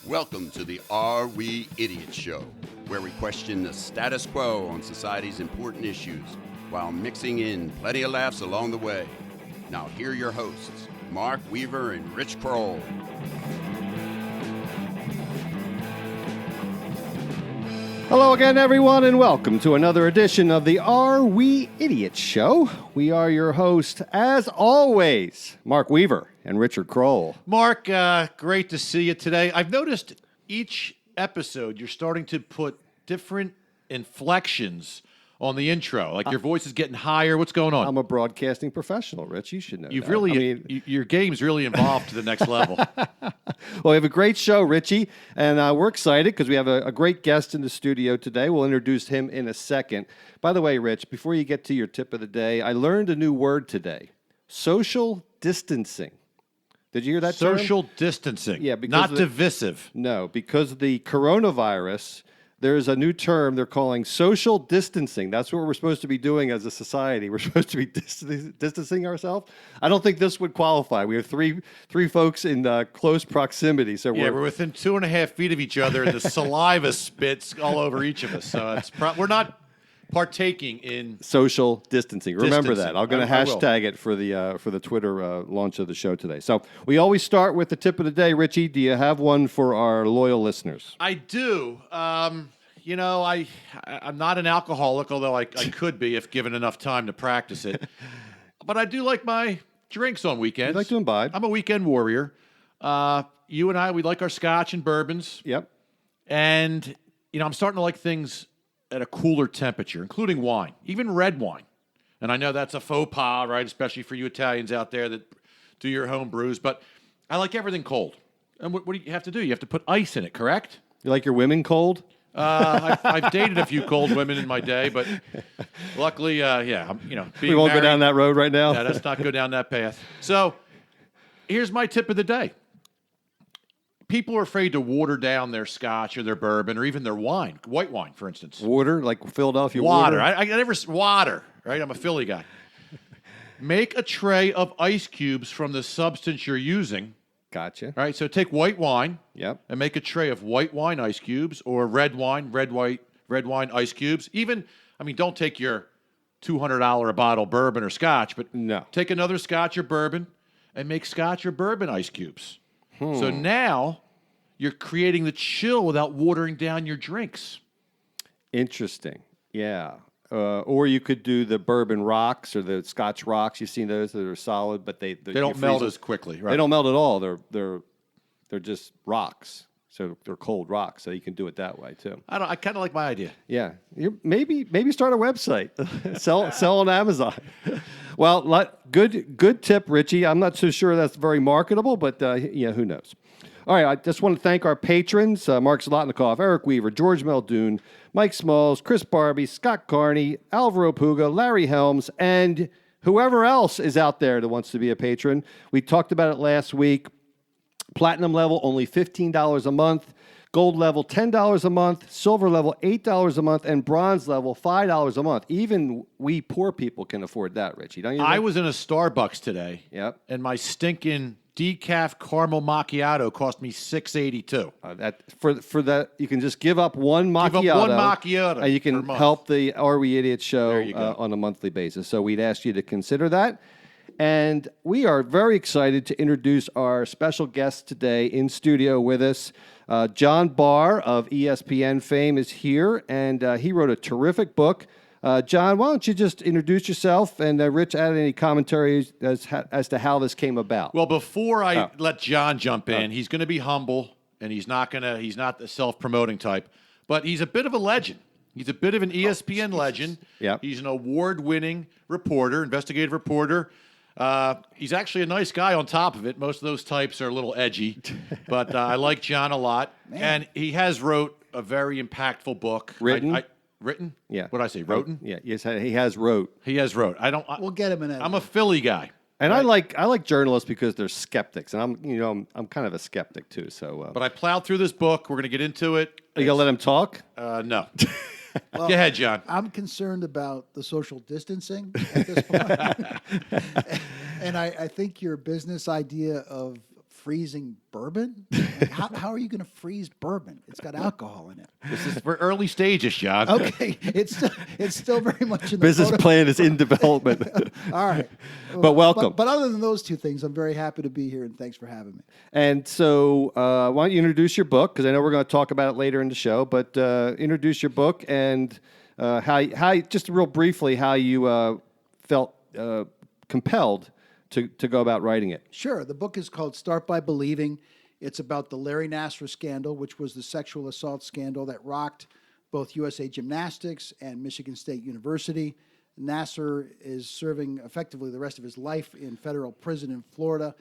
Welcome to the Are We Idiots Show, where we question the status quo on society's important issues while mixing in plenty of laughs along the way. Now, here are your hosts, Mark Weaver and Rich Kroll. Hello again, everyone, and welcome to another edition of the Are We Idiots Show. We are your hosts, as always, Mark Weaver and Richard Kroll. Mark, great to see you today. I've noticed each episode you're starting to put different inflections on the intro. Like your voice is getting higher. What's going on? I'm a broadcasting professional, Rich. You should know You've that. really, your game's really evolved to the next level. Well, we have a great show, Richie, and we're excited because we have a great guest in the studio today. We'll introduce him in a second. By the way, Rich, before you get to your tip of the day, I learned a new word today, social distancing. Did you hear that term? Social distancing. Yeah, because not of the- divisive. No, because of the coronavirus, there's a new term they're calling social distancing. That's what we're supposed to be doing as a society. We're supposed to be distancing ourselves. I don't think this would qualify. We have three folks in close proximity, so Yeah, we're within 2.5 feet of each other, and the saliva spits all over each of us. So we're not partaking in. social distancing. Remember that. Distancing. I'm going to I will. hashtag it for the Twitter launch of the show today. So we always start with the tip of the day. Richie, do you have one for our loyal listeners? I do. You know, I'm not an alcoholic, although I could be if given enough time to practice it. But I do like my drinks on weekends. You like to imbibe? I'm a weekend warrior. You and I, we like our scotch and bourbons. Yep. And, you know, I'm starting to like things at a cooler temperature, including wine, even red wine. And I know that's a faux pas, right? Especially for you Italians out there that do your home brews. But I like everything cold. And what do you have to do? You have to put ice in it, correct? You like your women cold? I've dated a few cold women in my day, but luckily, I'm, being We won't go married, down that road right now. Yeah, let's not go down that path. So here's my tip of the day. People are afraid to water down their scotch or their bourbon or even their wine, white wine, for instance. Water, like Philadelphia Water. water. I never water, right? I'm a Philly guy. Make a tray of ice cubes from the substance you're using. Gotcha. All right, so take white wine. Yep. And make a tray of white wine ice cubes or red wine ice cubes. Even, don't take your $200 a bottle bourbon or scotch, but No. take another scotch or bourbon and make scotch or bourbon ice cubes. So now you're creating the chill without watering down your drinks. Interesting. Yeah. Or you could do the bourbon rocks or the Scotch rocks. You've seen those that are solid, but they They don't melt as quickly, right? They don't melt at all. They're just rocks. So they're cold rocks. So you can do it that way too. I kind of like my idea. Yeah. Maybe start a website. sell on Amazon. Well, good tip, Richie. I'm not so sure that's very marketable, but who knows? All right, I just want to thank our patrons, Mark Zlotnikov, Eric Weaver, George Meldoon, Mike Smalls, Chris Barbie, Scott Carney, Alvaro Puga, Larry Helms, and whoever else is out there that wants to be a patron. We talked about it last week. Platinum level, only $15 a month. Gold level, $10 a month. Silver level, $8 a month. And bronze level, $5 a month. Even we poor people can afford that, Richie, don't you think? I was in a Starbucks today. Yep. And my stinking decaf caramel macchiato cost me $6.82. For that, you can just give up one macchiato. Give up one macchiato and you per can month. help the Are We Idiots show There you go. on a monthly basis. So we'd ask you to consider that. And we are very excited to introduce our special guest today in studio with us. John Barr of ESPN fame is here, and he wrote a terrific book. John, why don't you just introduce yourself, and Rich, add any commentary as to how this came about. Well, before I let John jump in, he's going to be humble, and he's not the self-promoting type, but he's a bit of a legend. He's a bit of an ESPN legend. Yep. He's an award-winning reporter, investigative reporter. He's actually a nice guy on top of it. Most of those types are a little edgy, but I like John a lot. And he has wrote a very impactful book. Written? Written? Yeah. What did I say? Wrote? Yeah, yes, he has wrote. He has wrote. We'll get him in it. I'm a Philly guy. And I like journalists because they're skeptics, and I'm kind of a skeptic too. So, But I plowed through this book. We're going to get into it. are you gonna let him talk? No. Go ahead, John. I'm concerned about the social distancing at this point. And I think your business idea of freezing bourbon? Like, how are you going to freeze bourbon? It's got alcohol in it. This is for early stages, John. Okay, it's still very much in the Business photo- plan is in development. All right, But welcome. But other than those two things, I'm very happy to be here, and thanks for having me. And so, why don't you introduce your book? Because I know we're going to talk about it later in the show. But introduce your book and how just real briefly how you felt compelled to go about writing it. Sure. The book is called Start by Believing. It's about the Larry Nassar scandal, which was the sexual assault scandal that rocked both USA Gymnastics and Michigan State University. Nassar is serving effectively the rest of his life in federal prison in Florida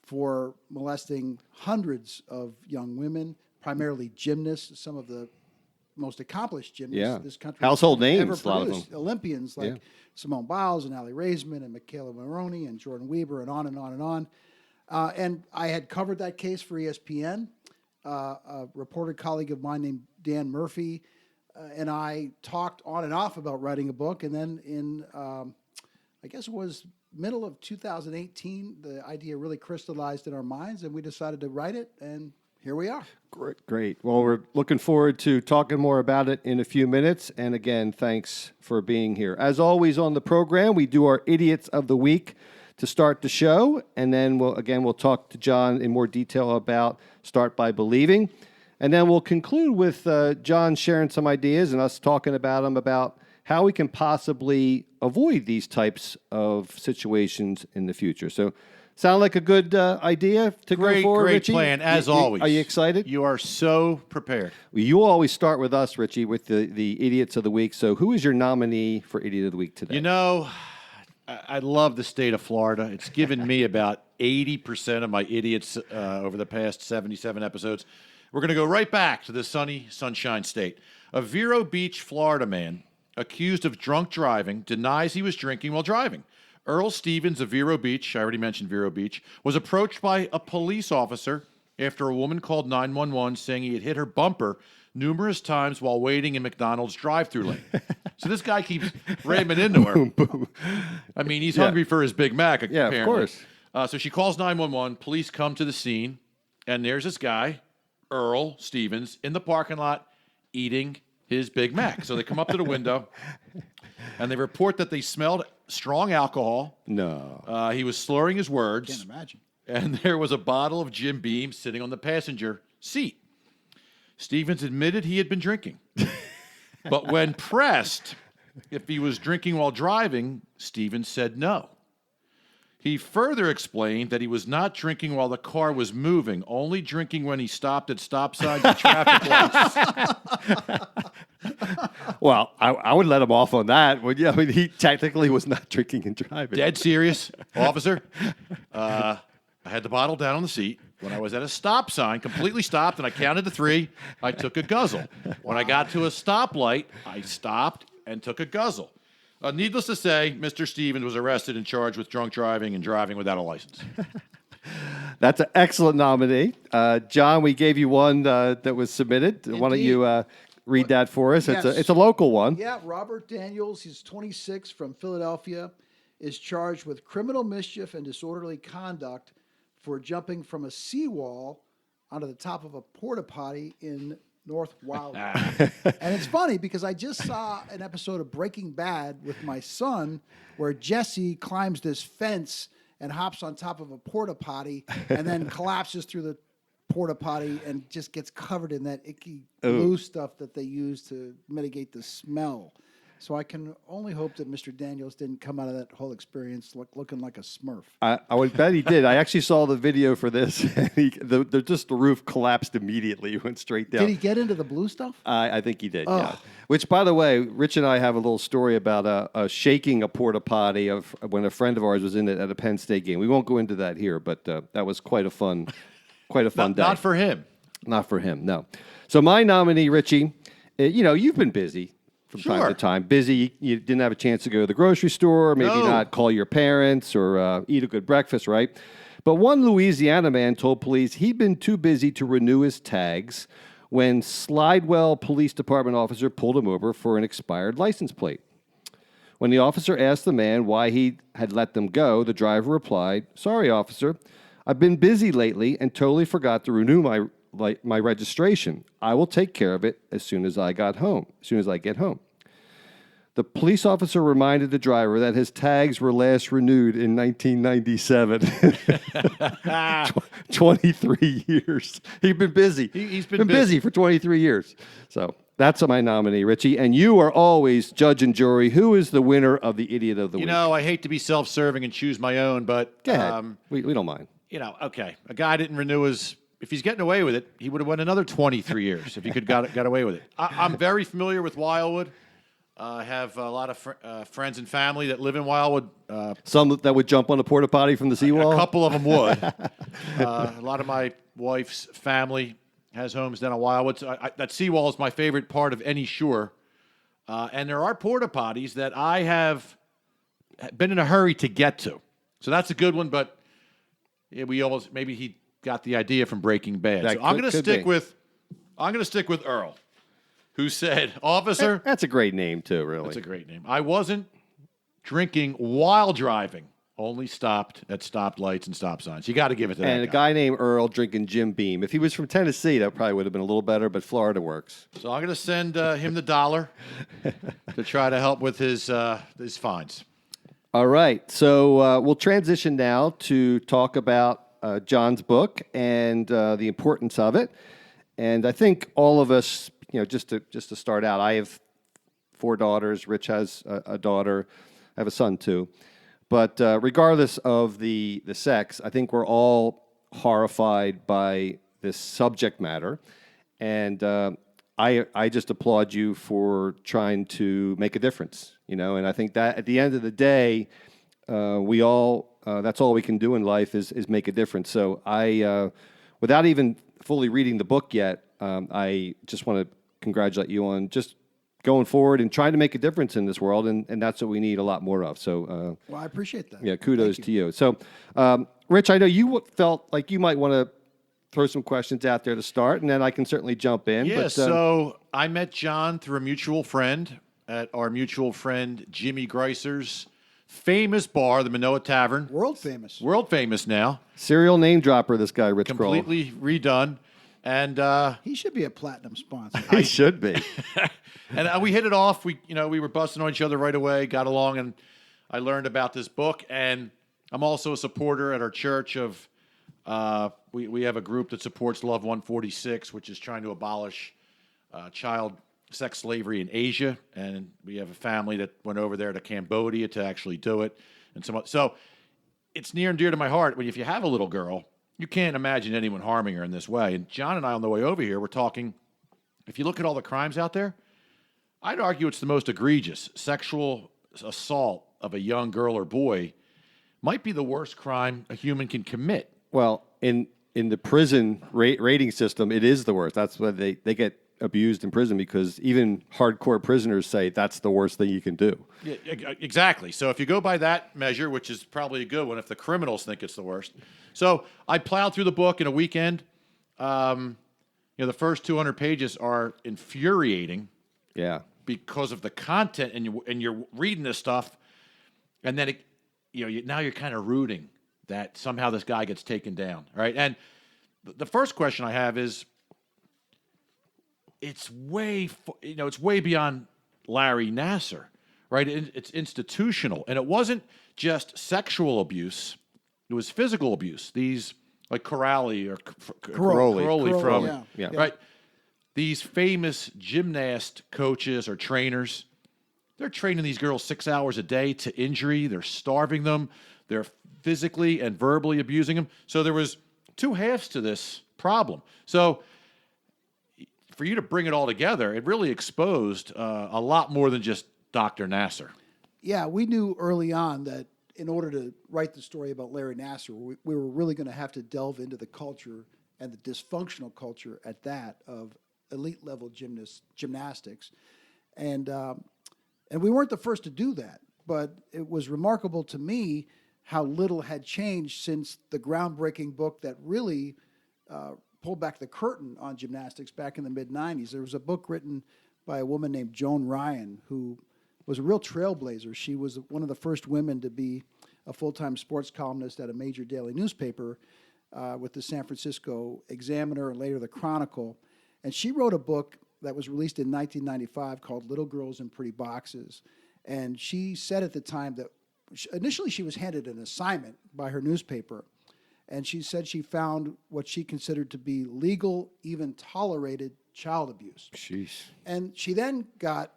for molesting hundreds of young women, primarily gymnasts, some of the most accomplished gymnasts this country Household has ever names, a lot of produced. them. Olympians like Simone Biles and Aly Raisman and Michaela Maroney and Jordan Weber and on and on and on. And I had covered that case for ESPN. A reporter colleague of mine named Dan Murphy and I talked on and off about writing a book. And then in, I guess it was middle of 2018, the idea really crystallized in our minds and we decided to write it. And here we are. Great. Well, we're looking forward to talking more about it in a few minutes. And again, thanks for being here. As always on the program, we do our Idiots of the Week to start the show. And then we'll talk to John in more detail about Start by Believing. And then we'll conclude with John sharing some ideas and us talking about them about how we can possibly avoid these types of situations in the future. So, sound like a good idea to go forward, Great Richie? plan, as always. Are you excited? You are so prepared. Well, you always start with us, Richie, with the Idiots of the Week. So who is your nominee for Idiot of the Week today? You know, I love the state of Florida. It's given me about 80% of my idiots over the past 77 episodes. We're going to go right back to the sunny Sunshine State. A Vero Beach, Florida man accused of drunk driving denies he was drinking while driving. Earl Stevens of Vero Beach, I already mentioned Vero Beach, was approached by a police officer after a woman called 911 saying he had hit her bumper numerous times while waiting in McDonald's drive-thru lane. So this guy keeps ramming into her. I mean, he's hungry for his Big Mac, apparently. of course. So she calls 911. Police come to the scene, and there's this guy, Earl Stevens, in the parking lot eating his Big Mac. So they come up to the window, and they report that they smelled strong alcohol. No. He was slurring his words. Can't imagine. And there was a bottle of Jim Beam sitting on the passenger seat. Stevens admitted he had been drinking. But when pressed if he was drinking while driving, Stevens said no. He further explained that he was not drinking while the car was moving, only drinking when he stopped at stop signs and traffic lights. Well, I would let him off on that. Would you? I mean, he technically was not drinking and driving. Dead serious, officer. I had the bottle down on the seat. When I was at a stop sign, completely stopped, and I counted to 3, I took a guzzle. When I got to a stoplight, I stopped and took a guzzle. Needless to say, Mr. Stevens was arrested and charged with drunk driving and driving without a license. That's an excellent nominee. John, we gave you one that was submitted. Why don't you read that for us? Yes. It's a local one. Yeah, Robert Daniels, he's 26 from Philadelphia, is charged with criminal mischief and disorderly conduct for jumping from a seawall onto the top of a porta potty in North Wildwood. And it's funny because I just saw an episode of Breaking Bad with my son where Jesse climbs this fence and hops on top of a porta potty and then collapses through the porta potty and just gets covered in that icky blue stuff that they use to mitigate the smell. So I can only hope that Mr. Daniels didn't come out of that whole experience looking like a Smurf. I would bet he did. I actually saw the video for this. The roof collapsed immediately. He went straight down. Did he get into the blue stuff? I think he did, yeah. Which, by the way, Rich and I have a little story about shaking a porta potty of when a friend of ours was in it at a Penn State game. We won't go into that here, but that was quite a fun day. Not for him. Not for him, no. So my nominee, Richie, you've been busy from time to time. Busy, you didn't have a chance to go to the grocery store, maybe not call your parents or eat a good breakfast, right? But one Louisiana man told police he'd been too busy to renew his tags when Slidewell Police Department officer pulled him over for an expired license plate. When the officer asked the man why he had let them go, the driver replied, "Sorry, officer, I've been busy lately and totally forgot to renew my registration. I will take care of it as soon as I get home. The police officer reminded the driver that his tags were last renewed in 1997. 23 years. He's been busy. He's been busy for 23 years. So that's my nominee, Richie. And you are always judge and jury. Who is the winner of the Idiot of the Week? You know, I hate to be self-serving and choose my own, but Go ahead. We don't mind. you know, okay, a guy didn't renew his. If he's getting away with it, he would have went another 23 years if he could got away with it. I'm very familiar with Wildwood. I have a lot of friends and family that live in Wildwood. Some that would jump on the porta potty from the seawall? A couple of them would. A lot of my wife's family has homes down in Wildwood. So that seawall is my favorite part of any shore. And there are porta potties that I have been in a hurry to get to. So that's a good one, but maybe he got the idea from Breaking Bad. So I'm going to stick with Earl, who said, "Officer." That's a great name too, really. That's a great name. I wasn't drinking while driving. Only stopped at stoplights and stop signs. You got to give it to that And a guy named Earl drinking Jim Beam. If he was from Tennessee, that probably would have been a little better, but Florida works. So I'm going to send him the $1 to try to help with his fines. All right. So we'll transition now to talk about John's book and the importance of it. And I think all of us, just to start out, I have 4 daughters. Rich has a daughter. I have a son too. But regardless of the sex, I think we're all horrified by this subject matter. And I just applaud you for trying to make a difference, And I think that at the end of the day, we all that's all we can do in life is make a difference. So I, without even fully reading the book yet, I just want to congratulate you on just going forward and trying to make a difference in this world, and that's what we need a lot more of. So, well, I appreciate that. Yeah, kudos to you. So, Rich, I know you felt like you might want to throw some questions out there to start, and then I can certainly jump in. Yeah, but, so I met John through a mutual friend at our mutual friend Jimmy Greiser's famous bar, the Manoa Tavern. World famous. World famous now. Serial name dropper, this guy, Rich Kroll. Completely redone. And he should be a platinum sponsor. He should be. And we hit it off. We were busting on each other right away, got along, and I learned about this book. And I'm also a supporter at our church of, we have a group that supports Love 146, which is trying to abolish child sex slavery in Asia. And we have a family that went over there to Cambodia to actually do it. And so it's near and dear to my heart. If you have a little girl, you can't imagine anyone harming her in this way. And John and I on the way over here, we're talking, if you look at all the crimes out there, I'd argue it's the most egregious. Sexual assault of a young girl or boy might be the worst crime a human can commit. Well, in the prison rating system, it is the worst. That's why they get abused in prison, because even hardcore prisoners say that's the worst thing you can do. Yeah, exactly. So if you go by that measure, which is probably a good one, if the criminals think it's the worst. So I plowed through the book in a weekend. The first 200 pages are infuriating. Yeah. Because of the content, and you're reading this stuff, and then now you're kind of rooting that somehow this guy gets taken down, right? And the first question I have is, it's way beyond Larry Nassar, right? It's institutional, and it wasn't just sexual abuse; it was physical abuse. These like Corrali from right. These famous gymnast coaches or trainers, they're training these girls 6 hours a day to injury. They're starving them. They're physically and verbally abusing them. So there was 2 halves to this problem. So for you to bring it all together, it really exposed a lot more than just Dr. Nassar. Yeah, we knew early on that in order to write the story about Larry Nassar, we were really going to have to delve into the culture and the dysfunctional culture at that of elite level gymnastics, and we weren't the first to do that. But it was remarkable to me how little had changed since the groundbreaking book that really pulled back the curtain on gymnastics back in the mid-'90s. There was a book written by a woman named Joan Ryan, who was a real trailblazer. She was one of the first women to be a full-time sports columnist at a major daily newspaper. with the San Francisco Examiner and later the Chronicle. And she wrote a book that was released in 1995 called Little Girls in Pretty Boxes. And she said at the time that initially she was handed an assignment by her newspaper. And she said she found what she considered to be legal, even tolerated child abuse. Jeez. And she then got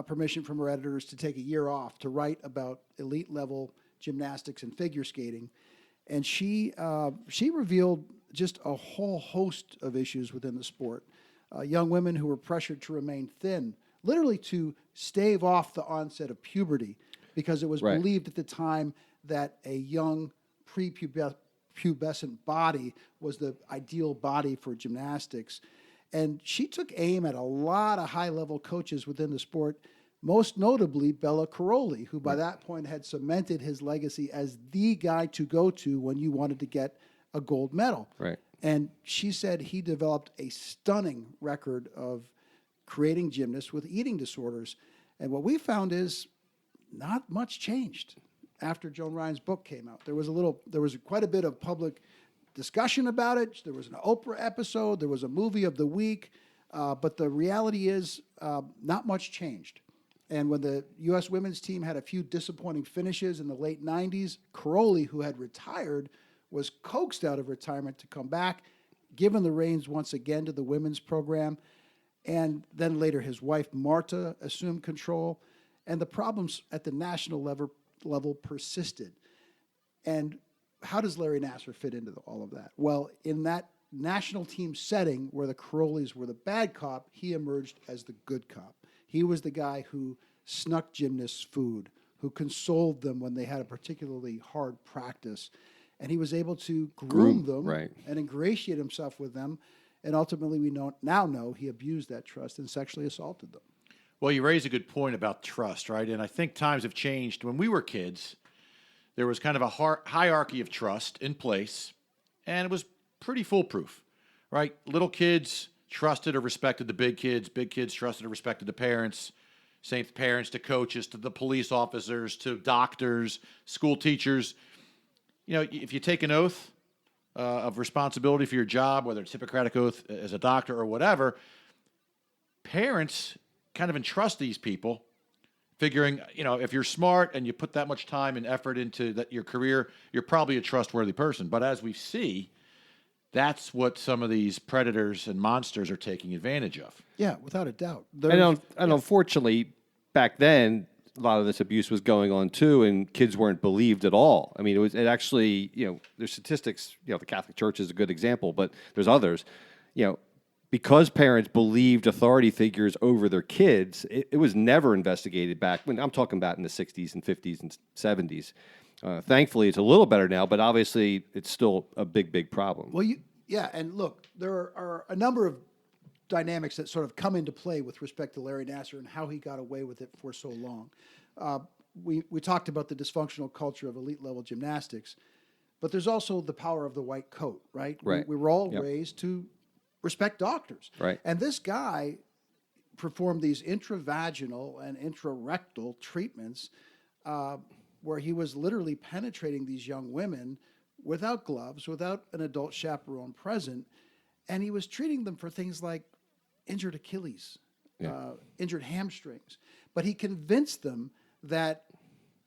permission from her editors to take a year off to write about elite level gymnastics and figure skating. And she revealed just a whole host of issues within the sport. Young women who were pressured to remain thin, literally to stave off the onset of puberty, because it was Right. believed at the time that a young prepubescent body was the ideal body for gymnastics. And she took aim at a lot of high-level coaches within the sport, most notably Bela Karolyi, who by that point had cemented his legacy as the guy to go to when you wanted to get a gold medal. Right. And she said he developed a stunning record of creating gymnasts with eating disorders. And what we found is not much changed after Joan Ryan's book came out. There was quite a bit of public discussion about it. There was an Oprah episode. There was a movie of the week. But the reality is not much changed. And when the U.S. women's team had a few disappointing finishes in the late 90s, Karolyi, who had retired, was coaxed out of retirement to come back, given the reins once again to the women's program. And then later his wife, Marta, assumed control. And the problems at the national level persisted. And how does Larry Nassar fit into all of that? Well, in that national team setting where the Karolyis were the bad cop, he emerged as the good cop. He was the guy who snuck gymnasts food, who consoled them when they had a particularly hard practice. And he was able to groom them right. and ingratiate himself with them. And ultimately, we now know he abused that trust and sexually assaulted them. Well, you raise a good point about trust, right? And I think times have changed. When we were kids, there was kind of a hierarchy of trust in place, and it was pretty foolproof, right? Little kids trusted or respected the big kids trusted or respected the parents, same parents to coaches, to the police officers, to doctors, school teachers. You know, if you take an oath of responsibility for your job, whether it's Hippocratic oath as a doctor or whatever, parents kind of entrust these people, figuring, you know, if you're smart and you put that much time and effort into your career, you're probably a trustworthy person. But as we see, that's what some of these predators and monsters are taking advantage of. Yeah, without a doubt. And unfortunately, back then, a lot of this abuse was going on too, and kids weren't believed at all. I mean, it actually, you know, there's statistics, you know, the Catholic Church is a good example, but there's others, you know, because parents believed authority figures over their kids, it was never investigated back when I'm talking about in the 60s and 50s and 70s. Thankfully, it's a little better now, but obviously it's still a big, big problem. Well, and look, there are a number of dynamics that sort of come into play with respect to Larry Nassar and how he got away with it for so long. We talked about the dysfunctional culture of elite level gymnastics, but there's also the power of the white coat, right? Right. We were all raised to respect doctors. Right. And this guy performed these intravaginal and intrarectal treatments where he was literally penetrating these young women without gloves, without an adult chaperone present, and he was treating them for things like injured Achilles, injured hamstrings. But he convinced them that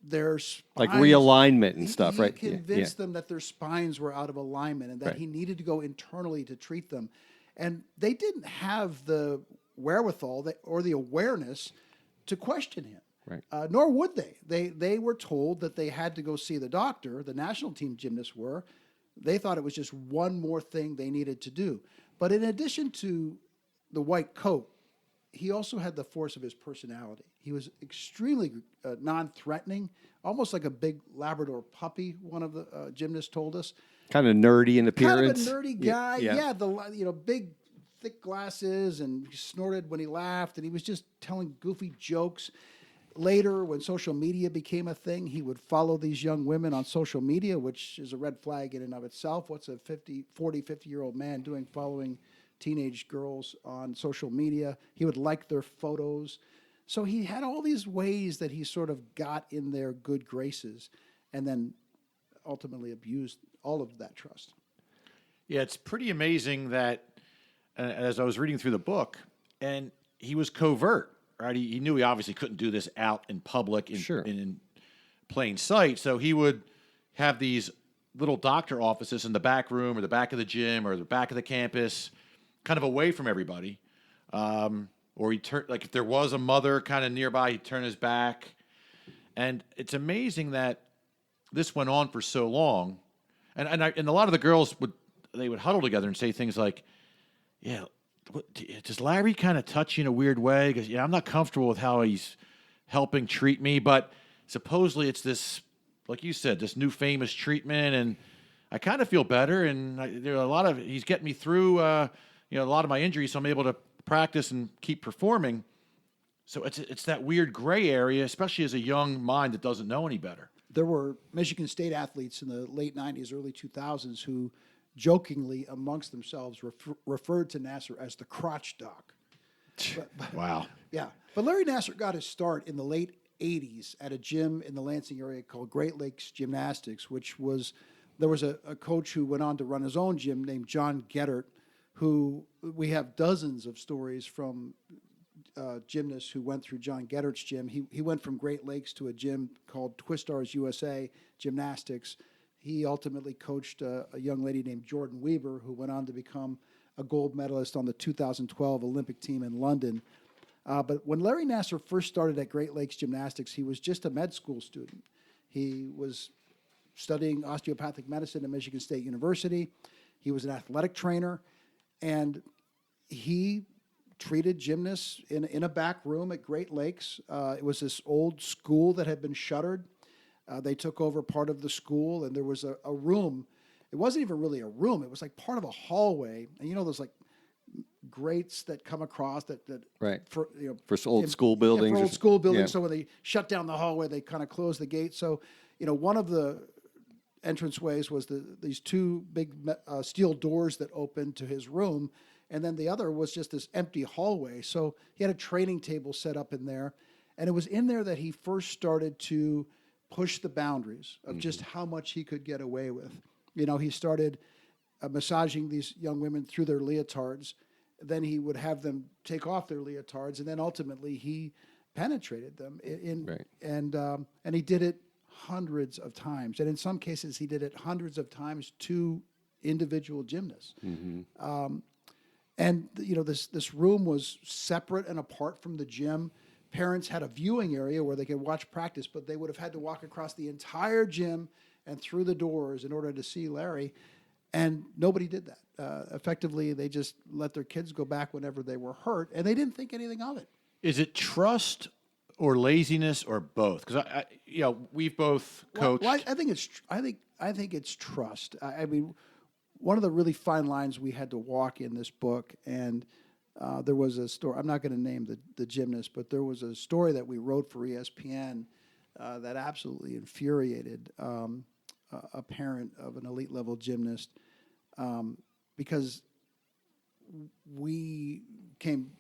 their spines, like realignment and stuff, right? He convinced them that their spines were out of alignment and that he needed to go internally to treat them. And they didn't have the wherewithal or the awareness to question him. Right. Nor would they. They were told that they had to go see the doctor. The national team gymnasts were. They thought it was just one more thing they needed to do. But in addition to the white coat, he also had the force of his personality. He was extremely non-threatening, almost like a big Labrador puppy, one of the gymnasts told us. Kind of nerdy in appearance. Kind of a nerdy guy. Yeah, big, thick glasses, and he snorted when he laughed, and he was just telling goofy jokes. Later, when social media became a thing, he would follow these young women on social media, which is a red flag in and of itself. What's a 50-year-old man doing following teenage girls on social media? He would like their photos. So he had all these ways that he sort of got in their good graces and then ultimately abused all of that trust. Yeah, it's pretty amazing that as I was reading through the book, and he was covert, right? He knew he obviously couldn't do this out in public in plain sight, so he would have these little doctor offices in the back room or the back of the gym or the back of the campus, kind of away from everybody. Or he turn like if there was a mother kind of nearby, he'd turn his back. And it's amazing that this went on for so long. And a lot of the girls would huddle together and say things like, "Yeah, does Larry kind of touch you in a weird way? Because I'm not comfortable with how he's helping treat me, but supposedly it's this, like you said, this new famous treatment, and I kind of feel better. And there are he's getting me through, a lot of my injuries, so I'm able to practice and keep performing." So it's that weird gray area, especially as a young mind that doesn't know any better. There were Michigan State athletes in the late 90s, early 2000s who jokingly amongst themselves referred to Nassar as the crotch doc. Wow. Yeah. But Larry Nassar got his start in the late 80s at a gym in the Lansing area called Great Lakes Gymnastics, there was a coach who went on to run his own gym named John Geddert, who we have dozens of stories from gymnasts who went through John Geddert's gym. He went from Great Lakes to a gym called Twistars USA Gymnastics. He ultimately coached a young lady named Jordan Weaver, who went on to become a gold medalist on the 2012 Olympic team in London. But when Larry Nassar first started at Great Lakes Gymnastics, he was just a med school student. He was studying osteopathic medicine at Michigan State University. He was an athletic trainer, and he treated gymnasts in a back room at Great Lakes. It was this old school that had been shuttered. They took over part of the school, and there was a room. It wasn't even really a room. It was like part of a hallway. And those like grates that come across that Right. for old school buildings. For old school buildings. Yeah. So when they shut down the hallway, they kind of closed the gate. So one of the entranceways was these two big steel doors that opened to his room, and then the other was just this empty hallway. So he had a training table set up in there, and it was in there that he first started to push the boundaries of just how much he could get away with. He started massaging these young women through their leotards. Then he would have them take off their leotards, and then ultimately he penetrated them. And he did it hundreds of times, and in some cases he did it hundreds of times to individual gymnasts. And this room was separate and apart from the gym. Parents had a viewing area where they could watch practice, but they would have had to walk across the entire gym and through the doors in order to see Larry. And nobody did that. Effectively, they just let their kids go back whenever they were hurt, and they didn't think anything of it. Is it trust or laziness or both? Because we've both coached. Well, I think it's trust. I mean, one of the really fine lines we had to walk in this book, and there was a story. I'm not going to name the gymnast, but there was a story that we wrote for ESPN that absolutely infuriated a parent of an elite level gymnast because we came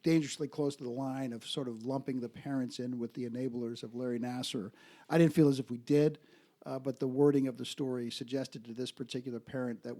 dangerously close to the line of sort of lumping the parents in with the enablers of Larry Nassar. I didn't feel as if we did, but the wording of the story suggested to this particular parent that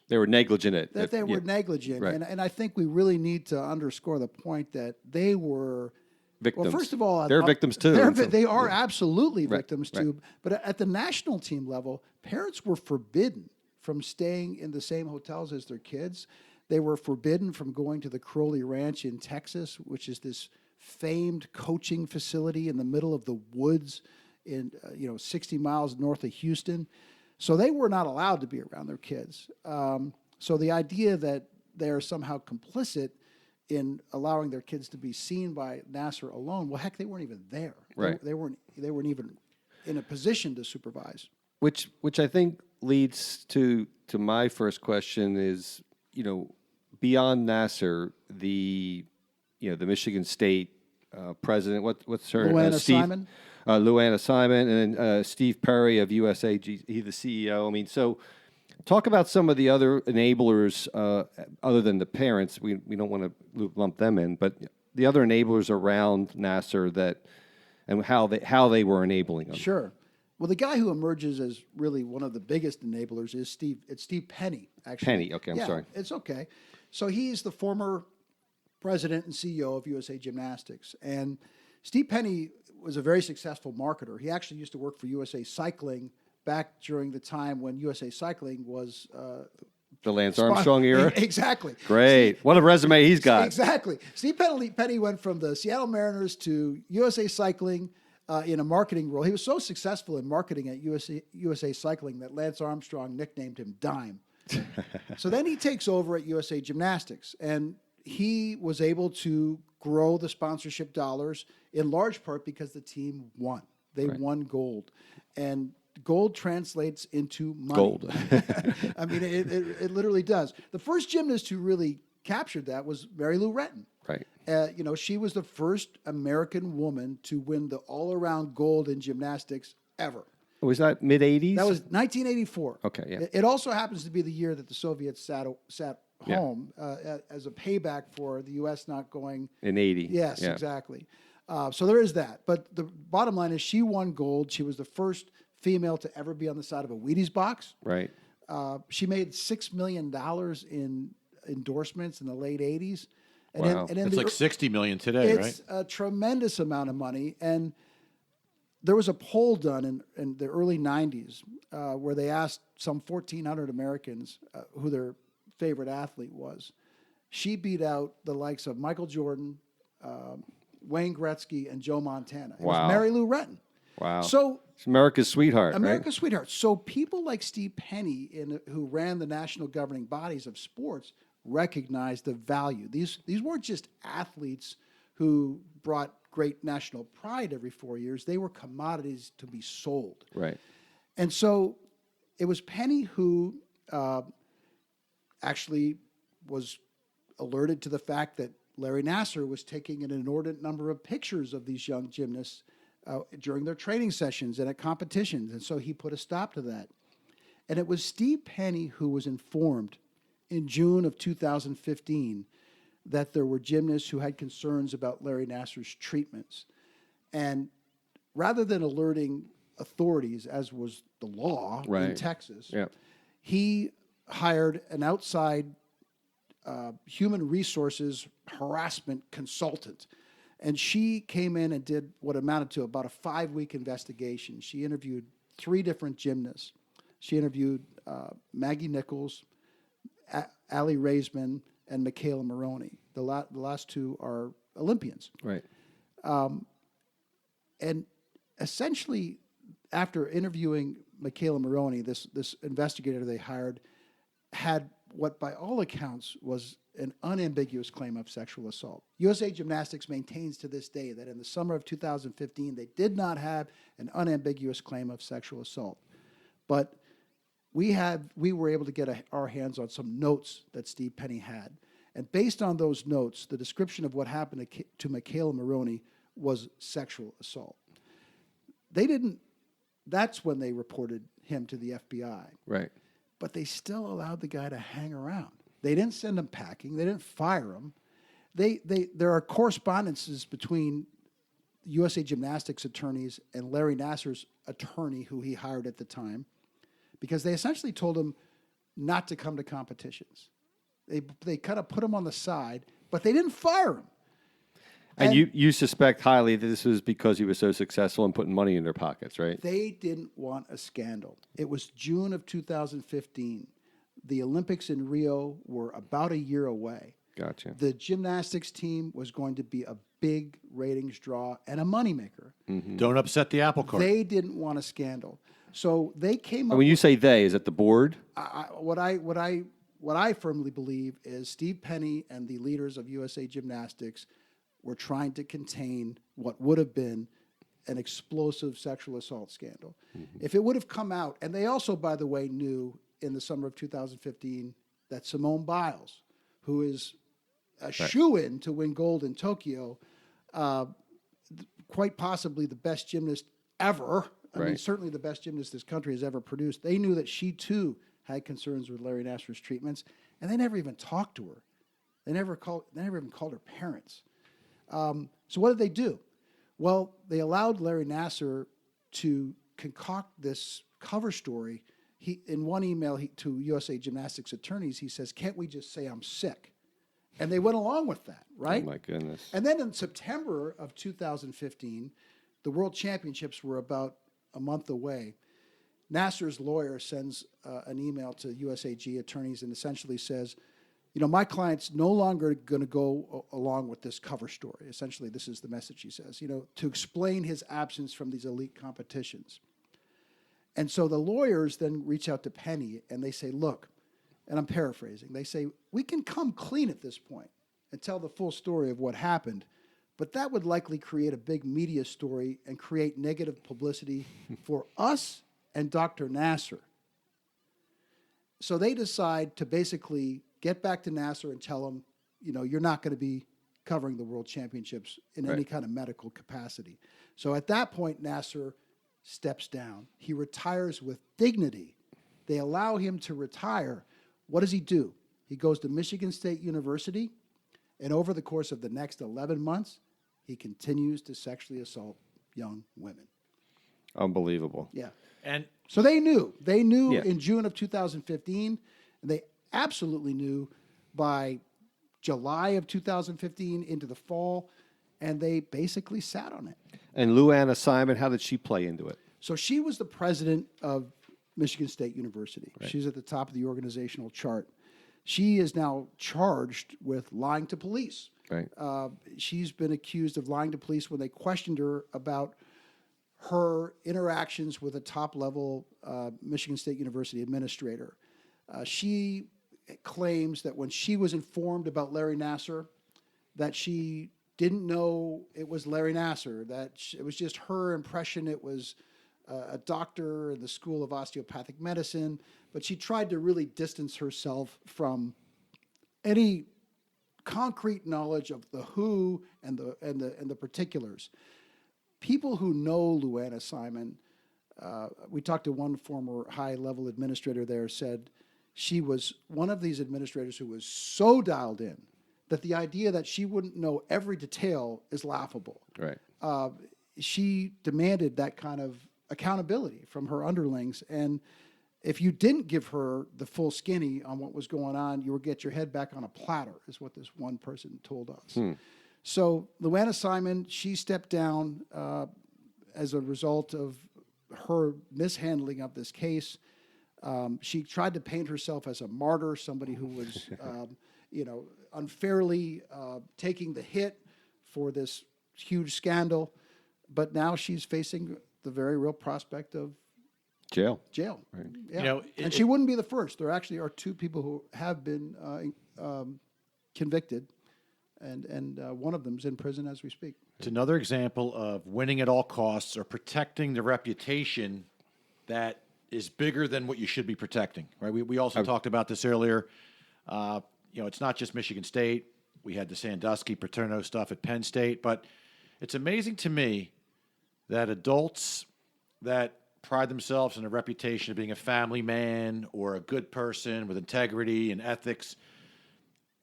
they were negligent. They were negligent. Right. And I think we really need to underscore the point that they were victims. Well, first of all, they're victims too. They are absolutely victims too. But at the national team level, parents were forbidden from staying in the same hotels as their kids. They were forbidden from going to the Crowley Ranch in Texas, which is this famed coaching facility in the middle of the woods in 60 miles north of Houston. So they were not allowed to be around their kids. So the idea that they're somehow complicit in allowing their kids to be seen by Nassar alone, well, heck, they weren't even there. Right. They weren't even in a position to supervise. Which I think leads to my first question is, beyond Nassar, the Michigan State president, what's her name? Simon. Luana Simon, and then Steve Perry of USAG, he's the CEO. I mean, so talk about some of the other enablers other than the parents. We don't want to lump them in, but the other enablers around Nassar and how they were enabling them. Sure. Well, the guy who emerges as really one of the biggest enablers is Steve. It's Steve Penny, actually. Penny, okay, I'm Yeah, sorry. It's okay. So he's the former president and CEO of USA Gymnastics. And Steve Penny was a very successful marketer. He actually used to work for USA Cycling back during the time when USA Cycling was The Lance Armstrong era. Exactly. Great. What a resume he's got. Exactly. Steve Penny went from the Seattle Mariners to USA Cycling in a marketing role. He was so successful in marketing at USA Cycling that Lance Armstrong nicknamed him Dime. So then he takes over at USA Gymnastics, and he was able to grow the sponsorship dollars in large part because the team won. They won gold. And gold translates into money. Gold. I mean, it literally does. The first gymnast who really captured that was Mary Lou Retton. Right. She was the first American woman to win the all-around gold in gymnastics ever. Was that mid 80s? That was 1984. Okay, yeah. It also happens to be the year that the Soviets sat Yeah. home as a payback for the U.S. not going. in 80. Yes, Yeah. exactly. So there is that. But the bottom line is she won gold. She was the first female to ever be on the side of a Wheaties box. Right. She made $6 million in endorsements in the late 80s. And Wow. in It's the like 60 million today, it's right? a tremendous amount of money. And there was a poll done in the early 90s where they asked some 1,400 Americans who their favorite athlete was. She beat out the likes of Michael Jordan, Wayne Gretzky, and Joe Montana. It Wow. was Mary Lou Retton. Wow. So It's America's sweetheart, America's right? sweetheart. So people like Steve Penny, who ran the national governing bodies of sports, recognized the value. These weren't just athletes who brought great national pride every 4 years. They were commodities to be sold. Right. And so it was Penny who actually was alerted to the fact that Larry Nassar was taking an inordinate number of pictures of these young gymnasts during their training sessions and at competitions. And so he put a stop to that. And it was Steve Penny who was informed in June of 2015 that there were gymnasts who had concerns about Larry Nassar's treatments. And rather than alerting authorities, as was the law in Right. Texas, Yeah. he hired an outside human resources harassment consultant. And she came in and did what amounted to about a 5-week investigation. She interviewed 3 different gymnasts. She interviewed Maggie Nichols, Allie Raisman, and Michaela Maroney. The last 2 are Olympians. Right. And essentially, after interviewing Michaela Maroney, this investigator they hired had what by all accounts was an unambiguous claim of sexual assault. USA Gymnastics maintains to this day that in the summer of 2015, they did not have an unambiguous claim of sexual assault. But we were able to get our hands on some notes that Steve Penny had. And based on those notes, the description of what happened to Michaela Maroney was sexual assault. That's when they reported him to the FBI. Right. But they still allowed the guy to hang around. They didn't send him packing. They didn't fire him. There are correspondences between USA Gymnastics attorneys and Larry Nassar's attorney, who he hired at the time, because they essentially told him not to come to competitions. They kind of put him on the side, but they didn't fire him. And you suspect highly that this was because he was so successful in putting money in their pockets, right? They didn't want a scandal. It was June of 2015. The Olympics in Rio were about a year away. Gotcha. The gymnastics team was going to be a big ratings draw and a moneymaker. Don't upset the apple cart. They didn't want a scandal. So they came up And when you with, say they, is it the board? what I firmly believe is Steve Penny and the leaders of USA Gymnastics were trying to contain what would have been an explosive sexual assault scandal. If it would have come out, and they also, by the way, knew in the summer of 2015 that Simone Biles, who is a shoo-in to win gold in Tokyo, quite possibly the best gymnast ever, I mean, Right. certainly the best gymnast this country has ever produced, they knew that she too had concerns with Larry Nassar's treatments, and they never even talked to her. They never even called her parents. So what did they do? Well, they allowed Larry Nassar to concoct this cover story. He, in one email to USA Gymnastics attorneys, he says, "Can't we just say I'm sick?" And they went along with that, right? Oh, my goodness. And then in September of 2015, the World Championships were about a month away. Nasser's lawyer sends an email to USAG attorneys and essentially says, my client's no longer going to go along with this cover story. Essentially, this is the message he says, to explain his absence from these elite competitions. And so the lawyers then reach out to Penny and they say, look, and I'm paraphrasing, they say, we can come clean at this point and tell the full story of what happened, but that would likely create a big media story and create negative publicity for us and Dr. Nasser. So they decide to basically get back to Nasser and tell him, you're not going to be covering the World Championships in any kind of medical capacity. So at that point, Nasser steps down. He retires with dignity. They allow him to retire. What does he do? He goes to Michigan State University, and over the course of the next 11 months, he continues to sexually assault young women. Unbelievable. Yeah. And So they knew. They knew Yeah. in June of 2015, and they absolutely knew by July of 2015 into the fall, and they basically sat on it. And Lou Anna Simon, how did she play into it? So she was the president of Michigan State University. She's at the top of the organizational chart. She is now charged with lying to police. Right. She's been accused of lying to police when they questioned her about her interactions with a top-level Michigan State University administrator. She claims that when she was informed about Larry Nasser, that she didn't know it was Larry Nasser, that it was just her impression it was a doctor in the School of Osteopathic Medicine, but she tried to really distance herself from any concrete knowledge of the who and the particulars. People who know Lou Anna Simon, we talked to one former high-level administrator there, said she was one of these administrators who was so dialed in that the idea that she wouldn't know every detail is laughable. Right. She demanded that kind of accountability from her underlings, and if you didn't give her the full skinny on what was going on, you would get your head back on a platter, is what this one person told us. So Lou Anna Simon, she stepped down as a result of her mishandling of this case. She tried to paint herself as a martyr, somebody who was, unfairly taking the hit for this huge scandal. But now she's facing the very real prospect of Jail. jail. Right. Yeah. And she wouldn't be the first. There actually are two people who have been convicted, and one of them's in prison as we speak. it's another example of winning at all costs or protecting the reputation that is bigger than what you should be protecting, right? We also talked about this earlier. It's not just Michigan State. We had the Sandusky, Paterno stuff at Penn State, but it's amazing to me that adults that pride themselves on a reputation of being a family man or a good person with integrity and ethics,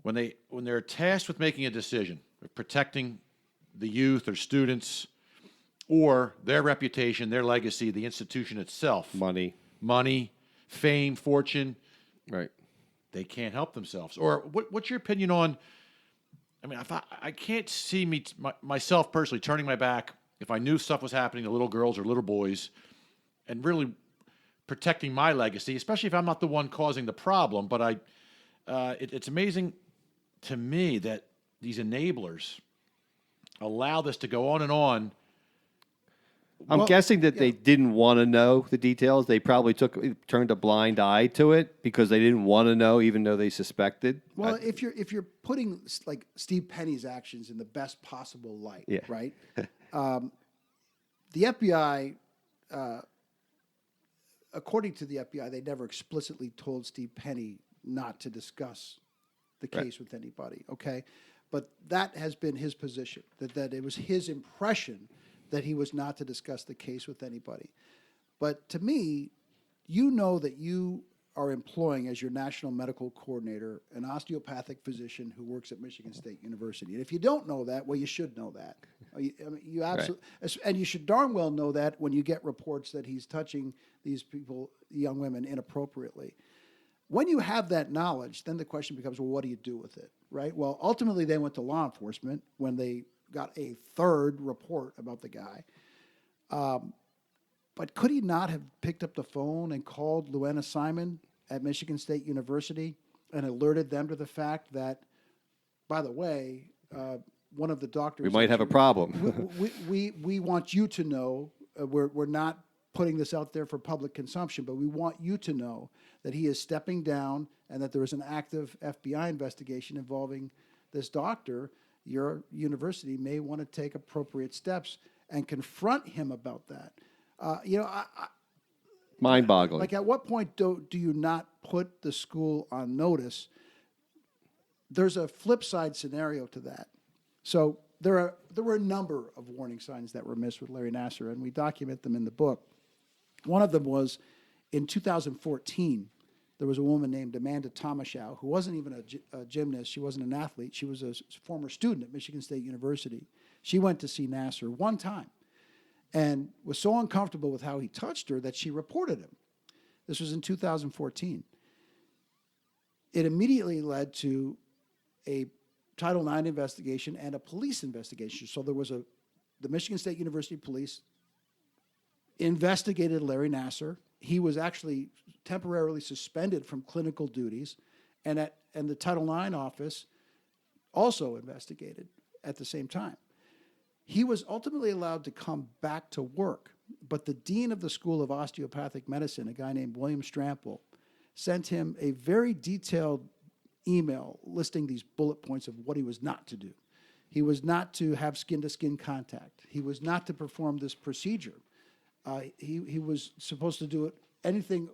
when they're tasked with making a decision of protecting the youth or students or their reputation, their legacy, the institution itself, Money. fame, fortune, Right. they can't help themselves. Or what's your opinion on? I mean, I can't see myself personally turning my back if I knew stuff was happening to little girls or little boys, and really protecting my legacy, especially if I'm not the one causing the problem. But it's amazing to me that these enablers allow this to go on and on. I'm guessing that they didn't want to know the details. They probably turned a blind eye to it because they didn't want to know, even though they suspected. Well, if you're putting like Steve Penny's actions in the best possible light, Yeah. right? The FBI, according to the FBI, they never explicitly told Steve Penny not to discuss the case with anybody. Okay, but that has been his position, that it was his impression that he was not to discuss the case with anybody. But to me, that you are employing as your national medical coordinator an osteopathic physician who works at Michigan State University. And if you don't know that, well, you should know that. You absolutely, and you should darn well know that when you get reports that he's touching these people, young women, inappropriately. When you have that knowledge, then the question becomes, well, what do you do with it, right? Well, ultimately, they went to law enforcement when they got a third report about the guy. But could he not have picked up the phone and called Luana Simon at Michigan State University and alerted them to the fact that, by the way, one of the doctors... We might have a problem. we want you to know, we're not putting this out there for public consumption, but we want you to know that he is stepping down and that there is an active FBI investigation involving this doctor. Your university may want to take appropriate steps and confront him about that. Mind-boggling. Like, at what point do you not put the school on notice? There's a flip side scenario to that. So there were a number of warning signs that were missed with Larry Nassar, and we document them in the book. One of them was in 2014. There was a woman named Amanda Tomashow who wasn't even a gymnast. She wasn't an athlete. She was a former student at Michigan State University. She went to see Nassar one time and was so uncomfortable with how he touched her that she reported him. This was in 2014. It immediately led to a Title IX investigation and a police investigation. So there was the Michigan State University Police investigated Larry Nassar. He was actually temporarily suspended from clinical duties, and the Title IX office also investigated at the same time. He was ultimately allowed to come back to work, but the dean of the School of Osteopathic Medicine, a guy named William Strample, sent him a very detailed email listing these bullet points of what he was not to do. He was not to have skin-to-skin contact. He was not to perform this procedure. He was supposed to do anything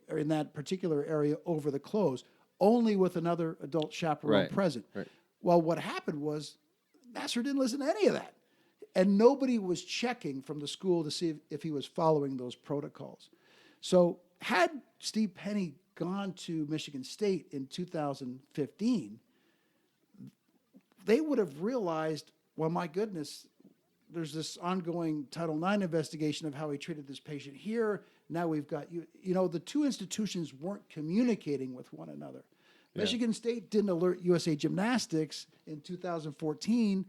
in that particular area over the clothes, only with another adult chaperone present. Right. Well, what happened was Nassar didn't listen to any of that. And nobody was checking from the school to see if he was following those protocols. So had Steve Penny gone to Michigan State in 2015, they would have realized, well, my goodness, there's this ongoing Title IX investigation of how he treated this patient here. Now we've got, the two institutions weren't communicating with one another. Yeah. Michigan State didn't alert USA Gymnastics in 2014.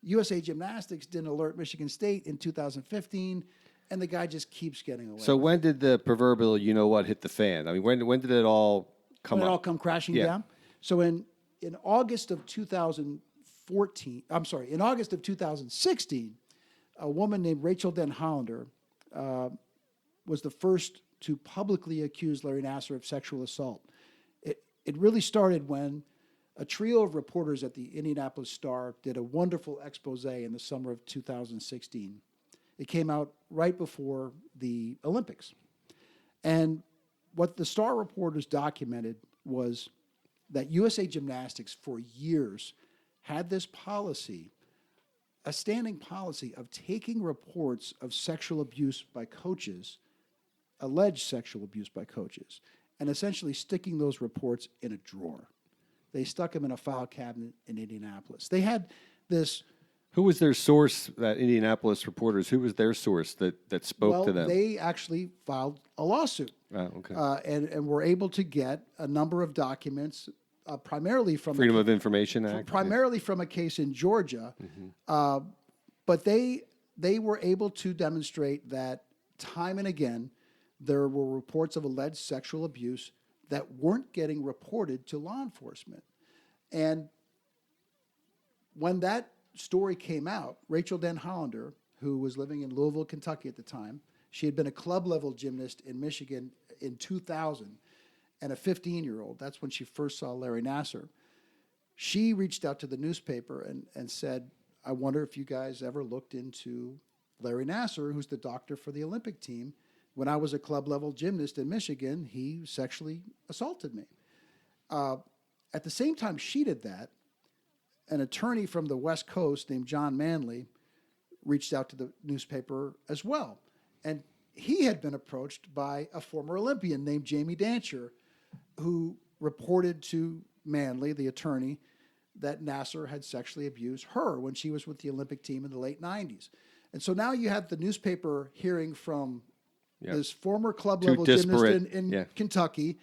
USA Gymnastics didn't alert Michigan State in 2015. And the guy just keeps getting away. So when did the proverbial hit the fan? I mean, when did it all come up? When it all come crashing down? So in August of 2016, a woman named Rachel Den Hollander was the first to publicly accuse Larry Nassar of sexual assault. It really started when a trio of reporters at the Indianapolis Star did a wonderful expose in the summer of 2016. It came out right before the Olympics. And what the Star reporters documented was that USA Gymnastics for years had this policy, a standing policy of taking reports of sexual abuse by coaches, alleged sexual abuse by coaches, and essentially sticking those reports in a drawer. They stuck them in a file cabinet in Indianapolis. They had this... Who was their source, that Indianapolis reporters? Who was their source that spoke to them? They actually filed a lawsuit. Oh, okay. And were able to get a number of documents, primarily from... Freedom of Information Act. Primarily from a case in Georgia. Mm-hmm. But they were able to demonstrate that time and again, there were reports of alleged sexual abuse that weren't getting reported to law enforcement. And when that story came out, Rachel Den Hollander, who was living in Louisville, Kentucky at the time, she had been a club-level gymnast in Michigan in 2000, and a 15-year-old. That's when she first saw Larry Nassar. She reached out to the newspaper and said, I wonder if you guys ever looked into Larry Nassar, who's the doctor for the Olympic team. When I was a club-level gymnast in Michigan, he sexually assaulted me. At the same time she did that, an attorney from the West Coast named John Manley reached out to the newspaper as well. And he had been approached by a former Olympian named Jamie Dancher, who reported to Manley, the attorney, that Nasser had sexually abused her when she was with the Olympic team in the late 90s. And so now you have the newspaper hearing from this former club level gymnast in Kentucky,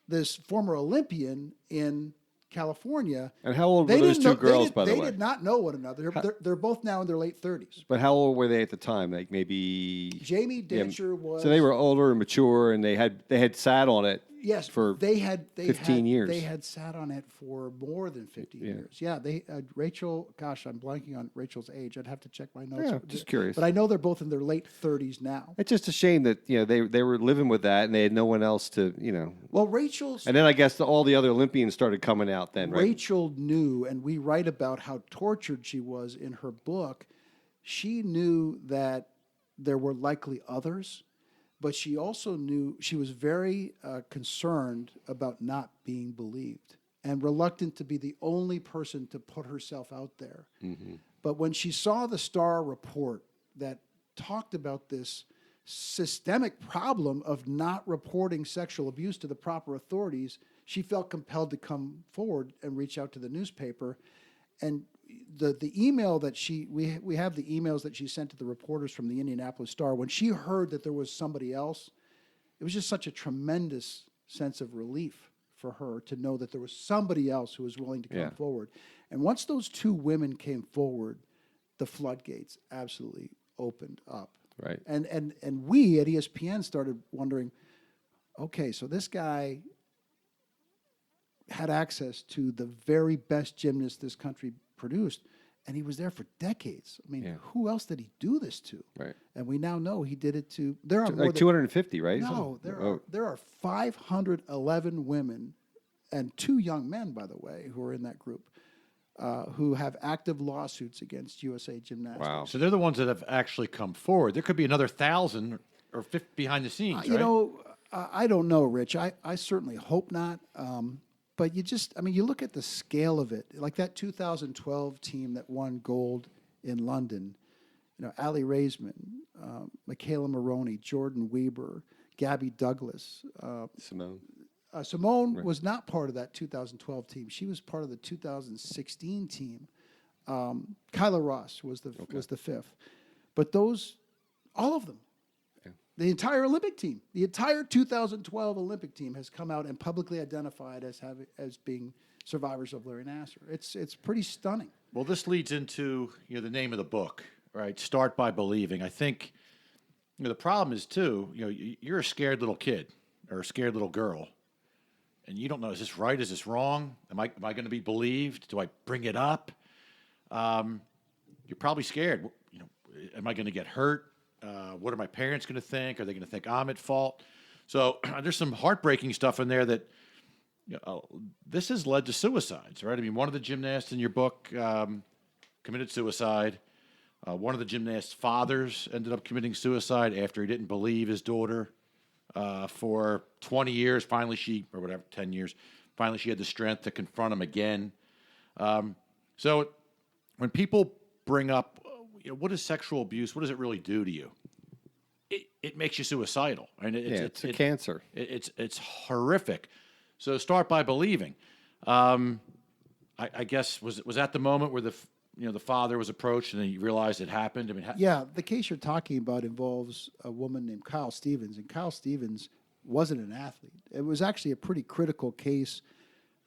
this former Olympian in California. And how old were those two girls, by the way? They did not know one another. They're both now in their late 30s. But how old were they at the time? Like maybe Jamie Dancher was. So they were older and mature, and they had sat on it. Yes, for they had 15 years. They had sat on it for more than 15 years. Yeah, they Rachel. Gosh, I'm blanking on Rachel's age. I'd have to check my notes. Yeah, just curious. But I know they're both in their late 30s now. It's just a shame that they were living with that, and they had no one else to Well, Rachel's. And then I guess all the other Olympians started coming out then, right? Rachel knew, and we write about how tortured she was in her book. She knew that there were likely others. But she also knew she was very concerned about not being believed and reluctant to be the only person to put herself out there. Mm-hmm. But when she saw the Star report that talked about this systemic problem of not reporting sexual abuse to the proper authorities, she felt compelled to come forward and reach out to the newspaper. And the email that we have the emails that she sent to the reporters from the Indianapolis Star. When she heard that there was somebody else, it was just such a tremendous sense of relief for her to know that there was somebody else who was willing to come forward. And once those two women came forward, the floodgates absolutely opened up. Right. And we at ESPN started wondering, okay, so this guy had access to the very best gymnast this country produced, and he was there for decades. I mean, who else did he do this to? Right. And we now know he did it to. There are more like 250, right? No, there are 511 women and 2 young men, by the way, who are in that group, who have active lawsuits against USA Gymnastics. Wow. So they're the ones that have actually come forward. There could be another 1,000 or 50 behind the scenes, right? I don't know, Rich. I certainly hope not. But you look at the scale of it, like that 2012 team that won gold in London, Ali Raisman, Michaela Maroney, Jordan Weber, Gabby Douglas. Simone. Simone was not part of that 2012 team. She was part of the 2016 team. Kyla Ross was the fifth. But all of them, the entire Olympic team, the entire 2012 Olympic team has come out and publicly identified as being survivors of Larry Nassar. It's pretty stunning. Well, this leads into the name of the book, right? Start by believing. I think the problem is too. You're a scared little kid or a scared little girl, and you don't know, is this right? Is this wrong? Am I going to be believed? Do I bring it up? You're probably scared. Am I going to get hurt? What are my parents going to think? Are they going to think I'm at fault? So there's some heartbreaking stuff in there that this has led to suicides, right? I mean, one of the gymnasts in your book committed suicide. One of the gymnasts' fathers ended up committing suicide after he didn't believe his daughter for 20 years. Finally, 10 years, finally she had the strength to confront him again. So when people bring up, what is sexual abuse? What does it really do to you? It makes you suicidal. I mean, it's a cancer. It's horrific. So start by believing. I guess was that the moment where the father was approached and then you realized it happened? I mean, the case you're talking about involves a woman named Kyle Stevens, and Kyle Stevens wasn't an athlete. It was actually a pretty critical case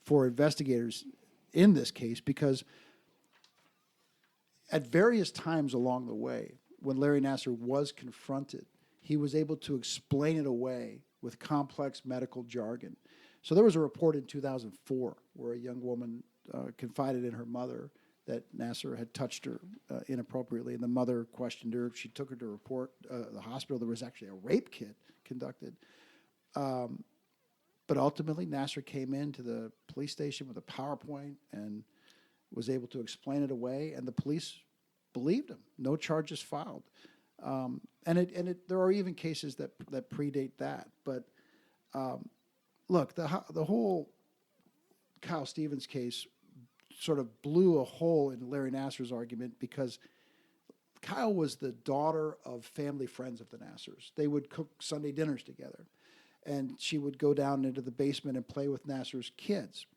for investigators in this case because at various times along the way, when Larry Nassar was confronted, he was able to explain it away with complex medical jargon. So there was a report in 2004 where a young woman confided in her mother that Nassar had touched her inappropriately, and the mother questioned her. She took her to report the hospital. There was actually a rape kit conducted. But ultimately, Nassar came into the police station with a PowerPoint and was able to explain it away, and the police believed him. No charges filed. There are even cases that predate that. But look, the whole Kyle Stevens case sort of blew a hole in Larry Nassar's argument because Kyle was the daughter of family friends of the Nassers. They would cook Sunday dinners together, and she would go down into the basement and play with Nasser's kids.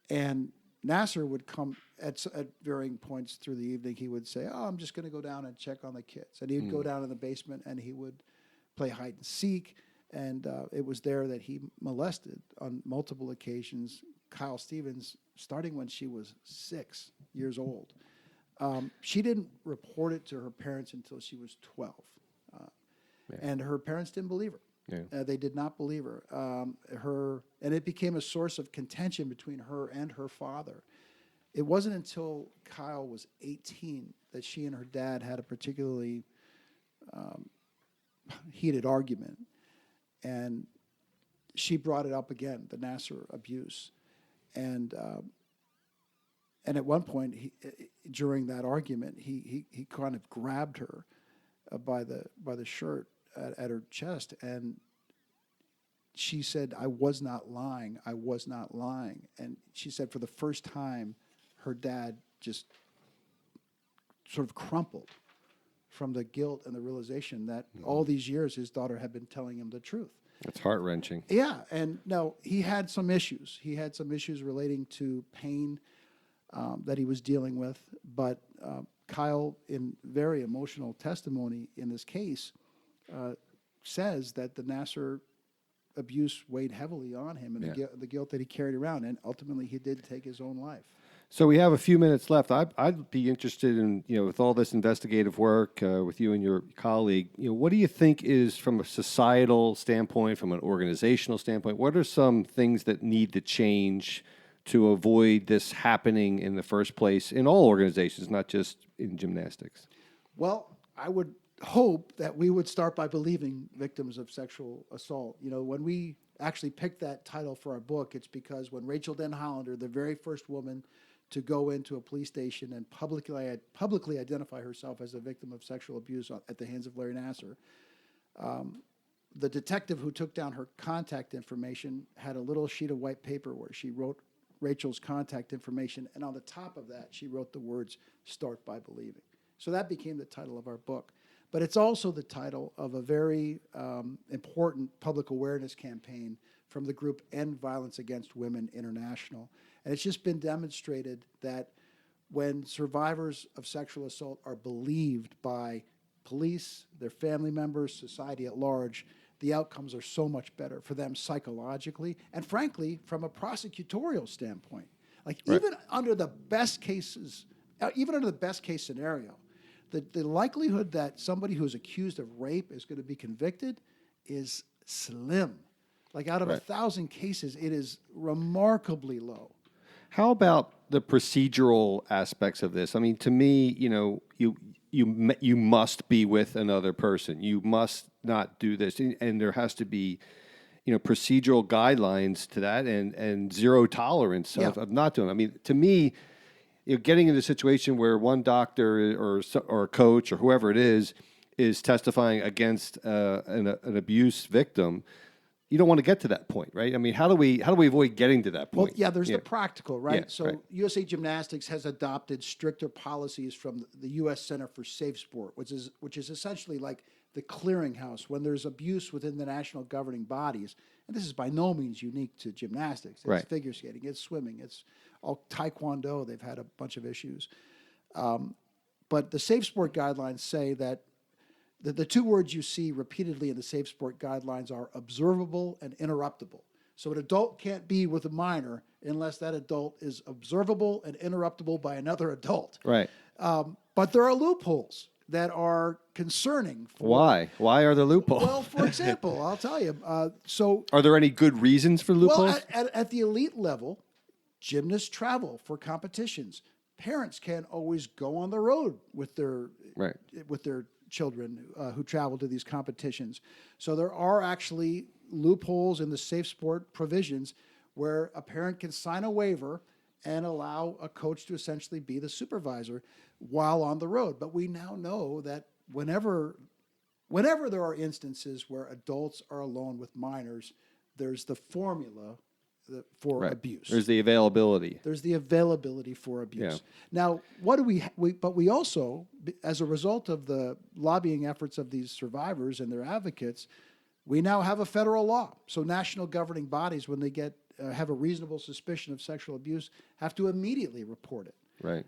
And Nasser would come at varying points through the evening. He would say, "Oh, I'm just going to go down and check on the kids," and he'd go down in the basement and he would play hide and seek. And it was there that he molested on multiple occasions Kyle Stevens, starting when she was 6 years old. She didn't report it to her parents until she was 12. And her parents didn't believe her. Yeah. They did not believe her. And it became a source of contention between her and her father. It wasn't until Kyle was 18 that she and her dad had a particularly heated argument. And she brought it up again, the Nasser abuse. And at one point, during that argument, he kind of grabbed her by the shirt at her chest, and she said, "I was not lying. I was not lying." And she said, for the first time, her dad just sort of crumpled from the guilt and the realization that all these years his daughter had been telling him the truth. That's heart-wrenching. Yeah, and no, he had some issues. He had some issues relating to pain that he was dealing with. But Kyle, in very emotional testimony in this case, says that the Nasser abuse weighed heavily on him and the guilt that he carried around. And ultimately, he did take his own life. So we have a few minutes left. I'd be interested in, with all this investigative work with you and your colleague, what do you think is, from a societal standpoint, from an organizational standpoint, what are some things that need to change to avoid this happening in the first place in all organizations, not just in gymnastics? Well, I would hope that we would start by believing victims of sexual assault. When we actually picked that title for our book, it's because when Rachel Den Hollander, the very first woman to go into a police station and publicly identify herself as a victim of sexual abuse at the hands of Larry Nasser, the detective who took down her contact information had a little sheet of white paper where she wrote Rachel's contact information, and on the top of that, she wrote the words, "Start by believing." So that became the title of our book. But it's also the title of a very important public awareness campaign from the group End Violence Against Women International. And it's just been demonstrated that when survivors of sexual assault are believed by police, their family members, society at large, the outcomes are so much better for them psychologically and, frankly, from a prosecutorial standpoint. Like, even under the best cases, even under the best case scenario, the likelihood that somebody who is accused of rape is going to be convicted is slim. Like, out of 1,000 cases, it is remarkably low. How about the procedural aspects of this? I mean, to me, you must be with another person. You must not do this, and there has to be, procedural guidelines to that, and zero tolerance of not doing it. I mean, to me, getting into a situation where one doctor or a coach or whoever it is testifying against an abuse victim. You don't want to get to that point, right? I mean, how do we avoid getting to that point? Well, there's the practical, right? Yeah, so USA Gymnastics has adopted stricter policies from the U.S. Center for Safe Sport, which is essentially like the clearinghouse when there's abuse within the national governing bodies. And this is by no means unique to gymnastics. It's figure skating, it's swimming, it's all taekwondo. They've had a bunch of issues. But the Safe Sport guidelines say that the two words you see repeatedly in the Safe Sport guidelines are observable and interruptible. So an adult can't be with a minor unless that adult is observable and interruptible by another adult. Right. But there are loopholes that are concerning. Why? Why are there loopholes? Well, for example, I'll tell you. Are there any good reasons for loopholes? Well, at the elite level, gymnasts travel for competitions. Parents can't always go on the road with their children who travel to these competitions. So there are actually loopholes in the Safe Sport provisions where a parent can sign a waiver and allow a coach to essentially be the supervisor while on the road. But we now know that whenever there are instances where adults are alone with minors, there's the formula for Right. abuse. There's the availability. There's the availability for abuse. Yeah. Now, what do but we also, as a result of the lobbying efforts of these survivors and their advocates, we now have a federal law. So national governing bodies, when they have a reasonable suspicion of sexual abuse, have to immediately report it. Right.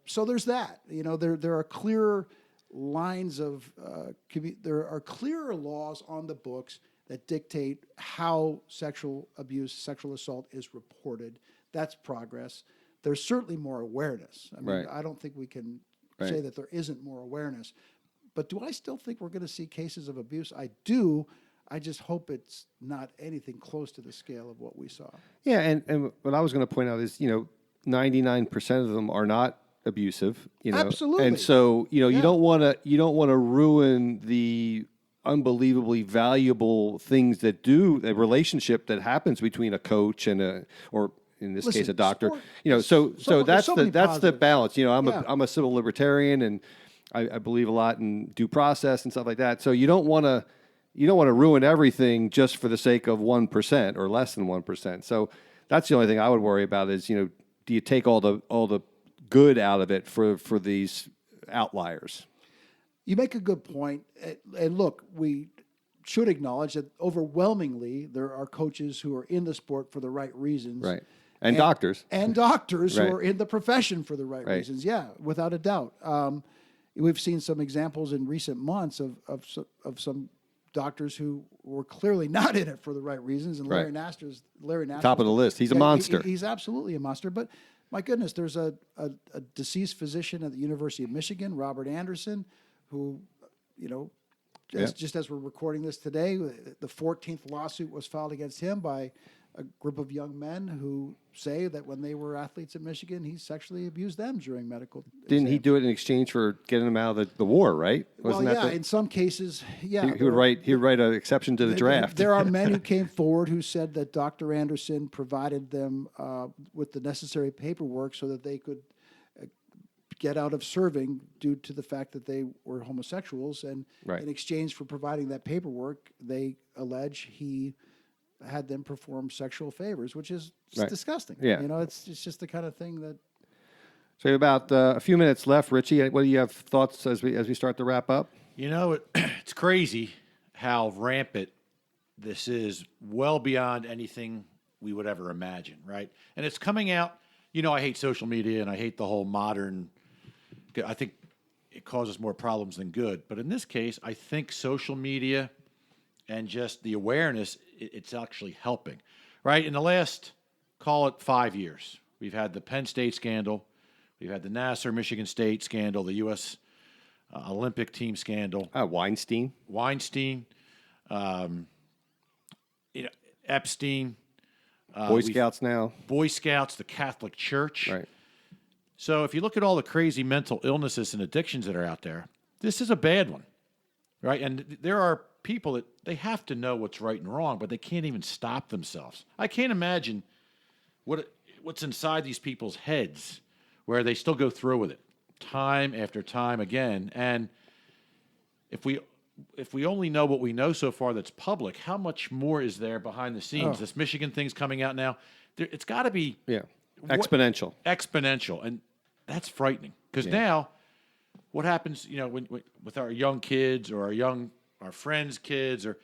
So there's that. There are clear lines of there are clearer laws on the books that dictate how sexual abuse, sexual assault is reported. That's progress. There's certainly more awareness. I mean, Right. I don't think we can Right. say that there isn't more awareness. But do I still think we're going to see cases of abuse? I do. I just hope it's not anything close to the scale of what we saw. Yeah, and what I was going to point out is, 99% of them are not abusive, Absolutely. And so, you Yeah. don't want to ruin the unbelievably valuable things that a relationship that happens between a coach and or in this case Listen, a doctor. sport- So there's that's so the many that's the positives. balance. Yeah. I'm a civil libertarian, and I believe a lot in due process and stuff like that. So you don't want to ruin everything just for the sake of 1% or less than 1%. So that's the only thing I would worry about is, do you take all the good out of it for these outliers? You make a good point. And look, we should acknowledge that overwhelmingly there are coaches who are in the sport for the right reasons. Right. And doctors. And doctors Right. who are in the profession for the right Right. reasons. Yeah, without a doubt. We've seen some examples in recent months of some doctors who were clearly not in it for the right reasons. And Larry Right. Nasser's Top of the list. He's a monster. He's absolutely a monster. But my goodness, there's a deceased physician at the University of Michigan, Robert Anderson, who, just as we're recording this today, the 14th lawsuit was filed against him by a group of young men who say that when they were athletes at Michigan, he sexually abused them during medical. Didn't he exams. do it in exchange for getting them out of the war, right? Well, Wasn't yeah, that in some cases, yeah. he would write an exception to the draft. There are men who came forward who said that Dr. Anderson provided them with the necessary paperwork so that they could get out of serving due to the fact that they were homosexuals. And Right. in exchange for providing that paperwork, they allege he had them perform sexual favors, which is Right. disgusting. Yeah. It's just the kind of thing that. So about a few minutes left, Richie. What do you have thoughts as we start to wrap up? It's crazy how rampant this is, well beyond anything we would ever imagine, right? And it's coming out. I hate social media and I hate the whole modern. I think it causes more problems than good. But in this case, I think social media and just the awareness, it's actually helping, right? In the last, call it 5 years, we've had the Penn State scandal, we've had the Nassar Michigan State scandal, the U.S. Olympic team scandal, Weinstein. Epstein, Boy Scouts now. Boy Scouts, the Catholic Church. Right. So if you look at all the crazy mental illnesses and addictions that are out there, this is a bad one, right? And there are people that they have to know what's right and wrong, but they can't even stop themselves. I can't imagine what's inside these people's heads where they still go through with it time after time again. And if we only know what we know so far that's public, how much more is there behind the scenes? This Michigan thing's coming out now. It's got to be Exponential. exponential, and that's frightening because now what happens, when with our young kids or our friends' kids, or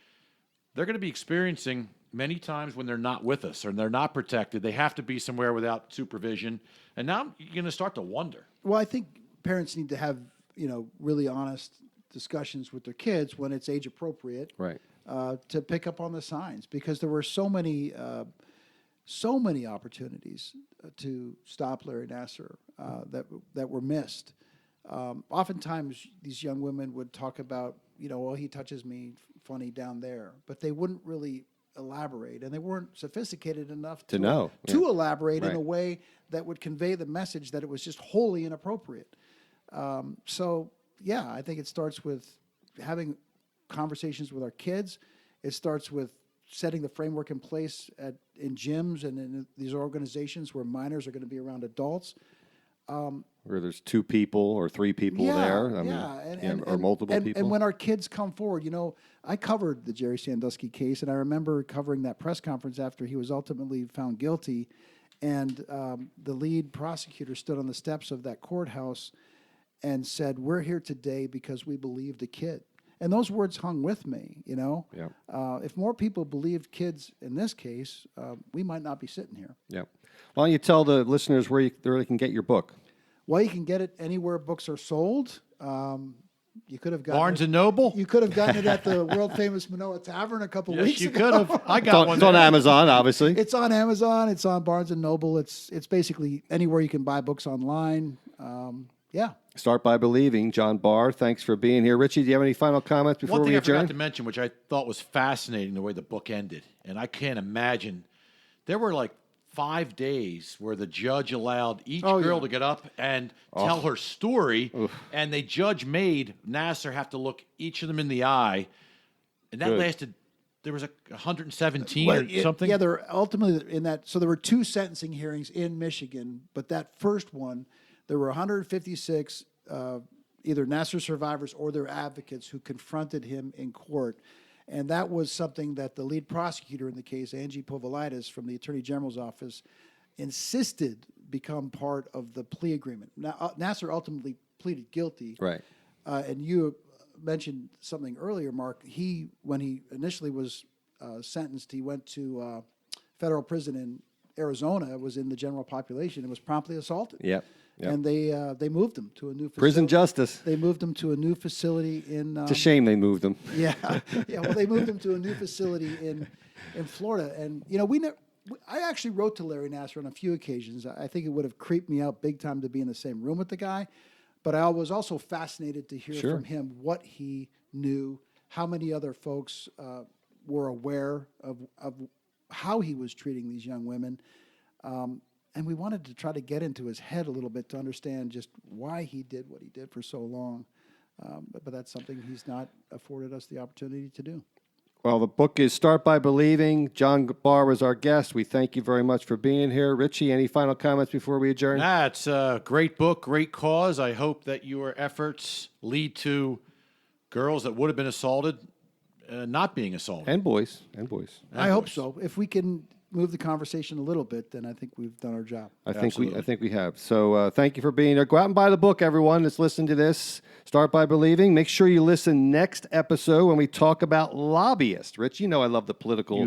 they're going to be experiencing many times when they're not with us or they're not protected. They have to be somewhere without supervision, and now you're going to start to wonder. Well, I think parents need to have really honest discussions with their kids when it's age appropriate, Right. to pick up on the signs, because there were so many opportunities to stop Larry Nassar that were missed. Oftentimes, these young women would talk about, well, he touches me funny down there, but they wouldn't really elaborate, and they weren't sophisticated enough To know. to Yeah. elaborate in Right. a way that would convey the message that it was just wholly inappropriate. So, yeah, I think it starts with having conversations with our kids. It starts with setting the framework in place in gyms and in these organizations where minors are going to be around adults. where there's 2 people or 3 people there. I mean, or multiple people. And when our kids come forward, I covered the Jerry Sandusky case, and I remember covering that press conference after he was ultimately found guilty. And the lead prosecutor stood on the steps of that courthouse and said, "We're here today because we believed a kid." And those words hung with me, Yeah. If more people believed kids in this case, we might not be sitting here. Yeah. Why don't you tell the listeners where they can get your book? Well, you can get it anywhere books are sold. You could have gotten Barnes it, and Noble? You could have gotten it at the world famous Manoa Tavern a couple weeks you ago. could have. I got one. It's on Amazon, obviously. It's on Amazon. It's on Barnes and Noble. It's basically anywhere you can buy books online. Yeah. Start by believing. John Barr, thanks for being here. Richie, do you have any final comments before One thing we I forgot adjourn? to mention, which I thought was fascinating, the way the book ended, and I can't imagine. There were like 5 days where the judge allowed each girl to get up and tell her story, and the judge made Nassar have to look each of them in the eye, and that lasted. There was 117 or something. Yeah, there ultimately in that. So there were 2 sentencing hearings in Michigan, but that first one, there were 156 either Nassar survivors or their advocates who confronted him in court. And that was something that the lead prosecutor in the case, Angie Povolitis from the Attorney General's office, insisted become part of the plea agreement. Now, Nassar ultimately pleaded guilty. Right. And you mentioned something earlier, Mark. When he initially was sentenced, he went to federal prison in Arizona. It was in the general population. And was promptly assaulted. Yep. And they moved him to a new facility. Prison justice. They moved him to a new facility in. It's a shame they moved them. Yeah. Well, they moved him to a new facility in Florida, and I actually wrote to Larry Nassar on a few occasions. I think it would have creeped me out big time to be in the same room with the guy, but I was also fascinated to hear from him what he knew, how many other folks were aware of how he was treating these young women. And we wanted to try to get into his head a little bit to understand just why he did what he did for so long. But that's something he's not afforded us the opportunity to do. Well, the book is Start by Believing. John Barr was our guest. We thank you very much for being here. Richie, any final comments before we adjourn? It's a great book, great cause. I hope that your efforts lead to girls that would have been assaulted not being assaulted. And boys. I hope so. If we can move the conversation a little bit, then I think we've done our job. I think we have. So thank you for being here. Go out and buy the book, everyone. Let's listen to this. Start by Believing. Make sure you listen next episode when we talk about lobbyists. Rich, I love the political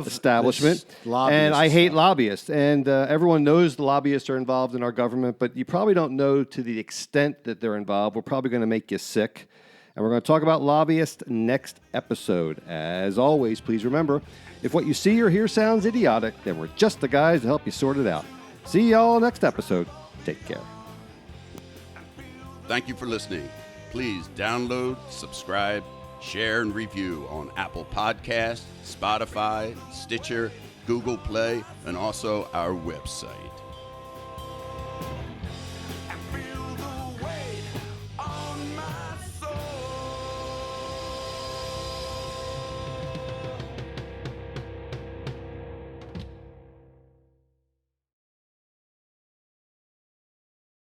establishment. And I hate lobbyists. And everyone knows the lobbyists are involved in our government, but you probably don't know to the extent that they're involved. We're probably going to make you sick. And we're going to talk about lobbyists next episode. As always, please remember, if what you see or hear sounds idiotic, then we're just the guys to help you sort it out. See y'all next episode. Take care. Thank you for listening. Please download, subscribe, share, and review on Apple Podcasts, Spotify, Stitcher, Google Play, and also our website.